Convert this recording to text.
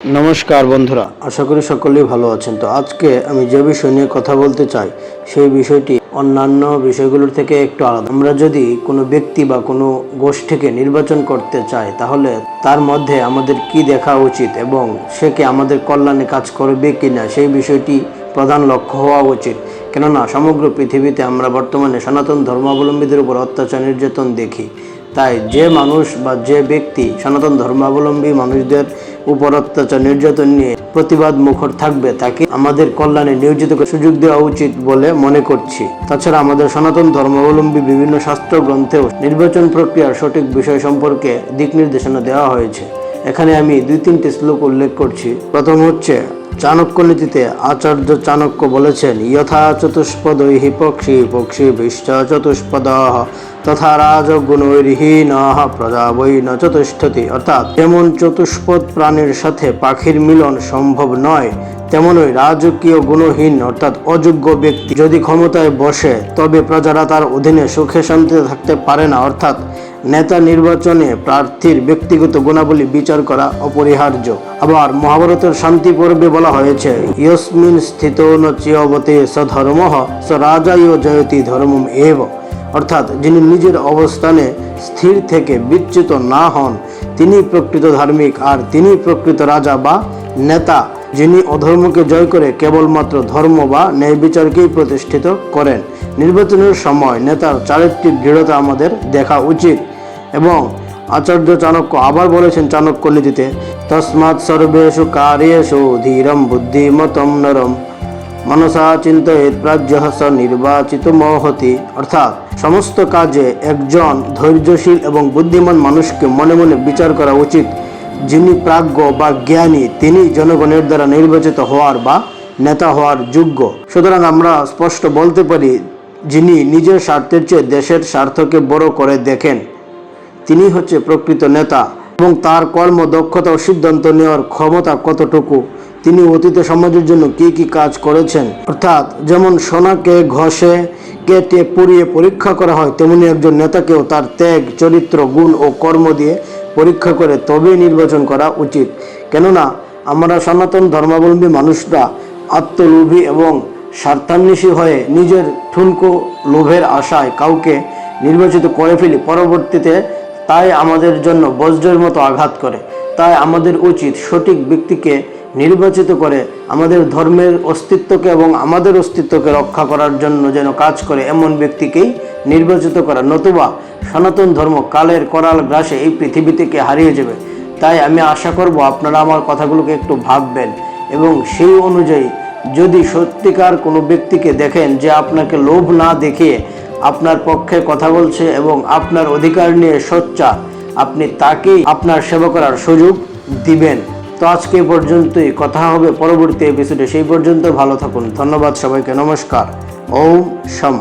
নমস্কার বন্ধুরা, আশা করি সকলেই ভালো আছেন। তো আজকে আমি যে বিষয় নিয়ে কথা বলতে চাই সেই বিষয়টি অন্যান্য বিষয়গুলোর থেকে একটু আলাদা। আমরা যদি কোনো ব্যক্তি বা কোনো গোষ্ঠীকে নির্বাচন করতে চাই তাহলে তার মধ্যে আমাদের কি দেখা উচিত এবং সে কি আমাদের কল্যাণে কাজ করবে কিনা সেই বিষয়টি প্রধান লক্ষ্য হওয়া উচিত। কেননা সমগ্র পৃথিবীতে আমরা বর্তমানে সনাতন ধর্মাবলম্বীদের উপর অত্যাচার নির্যাতন দেখি। তাই যে মানুষ বা যে ব্যক্তি সনাতন ধর্মাবলম্বী মানুষদের উপর অত্যাচার নির্যাতন নিয়ে প্রতিবাদ মুখর থাকবে তাকে আমাদের কল্যাণে নিয়োজিত সুযোগ দেওয়া উচিত বলে মনে করছি। তাছাড়া আমাদের সনাতন ধর্মাবলম্বী বিভিন্ন শাস্ত্র গ্রন্থেও নির্বাচন প্রক্রিয়ার সঠিক বিষয় সম্পর্কে দিক নির্দেশনা দেওয়া হয়েছে। এখানে আমি 2-3টি শ্লোক উল্লেখ করছি। প্রথম হচ্ছে চাণক্য নীতিতে আচার্য চাণক্য বলেছেন, যথা চতুষ্পদৈহি পক্ষী পক্ষী বিশ্চ চতুষ্পদঃ তথা রাজগুণৈর্হীনঃ প্রজা বৈ ন চতুষ্ঠতি। অর্থাৎ যেমন চতুষ্পদ প্রাণীর সাথে পাখির মিলন সম্ভব নয়, তেমনই রাজকীয় গুণহীন অর্থাৎ অযোগ্য ব্যক্তি যদি ক্ষমতায় বসে তবে প্রজারা তার অধীনে সুখে শান্তিতে থাকতে পারে না। অর্থাৎ নেতা নির্বাচনে প্রার্থীর ব্যক্তিগত গুণাবলী বিচার করা অপরিহার্য। আবার মহাভারতের শান্তি পর্বে বলা হয়েছে, ইয়স্মিন স্থিতো ন চিয়বতে স ধর্মঃ স রাজায় জয়তি ধর্মম এব। অর্থাৎ যিনি নিজের অবস্থানে স্থির থেকে বিচ্যুত না হন তিনি প্রকৃত ধার্মিক, আর তিনি প্রকৃত রাজা বা নেতা, যিনি অধর্মকে জয় করে কেবলমাত্র ধর্ম বা ন্যায় বিচারকেই প্রতিষ্ঠিত করেন। নির্বাচনের সময় নেতার চারিত্রিক দৃঢ়তা আমাদের দেখা উচিত। এবং আচার্য চাণক্য আবার বলেছেন চাণক্য নীতিতে, তস্মাৎ সর্বেষু কার্যেষু ধীরম বুদ্ধিমতম নরম মনসা চিন্তয়েৎ প্রাজ্ঞঃ স নির্বাচিত মহতি। অর্থাৎ সমস্ত কাজে একজন ধৈর্যশীল এবং বুদ্ধিমান মানুষকে মনে মনে বিচার করা উচিত। যিনি প্রাজ্ঞ বা জ্ঞানী তিনি জনগণের দ্বারা নির্বাচিত হওয়ার বা নেতা হওয়ার যোগ্য। সুতরাং আমরা স্পষ্ট বলতে পারি, যিনি নিজের স্বার্থের চেয়ে দেশের স্বার্থকে বড় করে দেখেন তিনি হচ্ছে প্রকৃত নেতা। এবং তার কর্ম দক্ষতা ও সিদ্ধান্ত নেওয়ার ক্ষমতা কতটুকু, তিনি অতীতে সমাজের জন্য কি কি কাজ করেছেন। অর্থাৎ যেমন সোনাকে ঘষে কেটে পুড়িয়ে পরীক্ষা করা হয়, তেমনি একজন নেতাকেও তার ত্যাগ, চরিত্র, গুণ ও কর্ম দিয়ে পরীক্ষা করে তবেই নির্বাচন করা উচিত। কেননা আমরা সনাতন ধর্মাবলম্বী মানুষরা আত্মলোভী এবং স্বার্থান্বেষী হয়ে নিজের ঠুনকো লোভের আশায় কাউকে নির্বাচিত করে ফেলি, পরবর্তীতে তাই আমাদের জন্য বজ্রের মতো আঘাত করে। তাই আমাদের উচিত সঠিক ব্যক্তিকে নির্বাচিত করে আমাদের ধর্মের অস্তিত্বকে এবং আমাদের অস্তিত্বকে রক্ষা করার জন্য যেন কাজ করে এমন ব্যক্তিকেই নির্বাচিত করা, নতুবা সনাতন ধর্ম কালের করাল গ্রাসে এই পৃথিবী থেকে হারিয়ে যাবে। তাই আমি আশা করব আপনারা আমার কথাগুলোকে একটু ভাববেন এবং সেই অনুযায়ী যদি সত্যিকার কোনো ব্যক্তিকে দেখেন যে আপনাকে লোভ না দেখিয়ে আপনার পক্ষে কথা বলছে এবং আপনার অধিকার নিয়ে সোচ্চার, আপনি তাকেই আপনার সেবা করার সুযোগ দিবেন। তো আজকে পর্যন্তই, কথা হবে পরবর্তী এপিসোডে। সেই পর্যন্ত ভালো থাকুন। ধন্যবাদ সবাইকে। নমস্কার। ওম শম।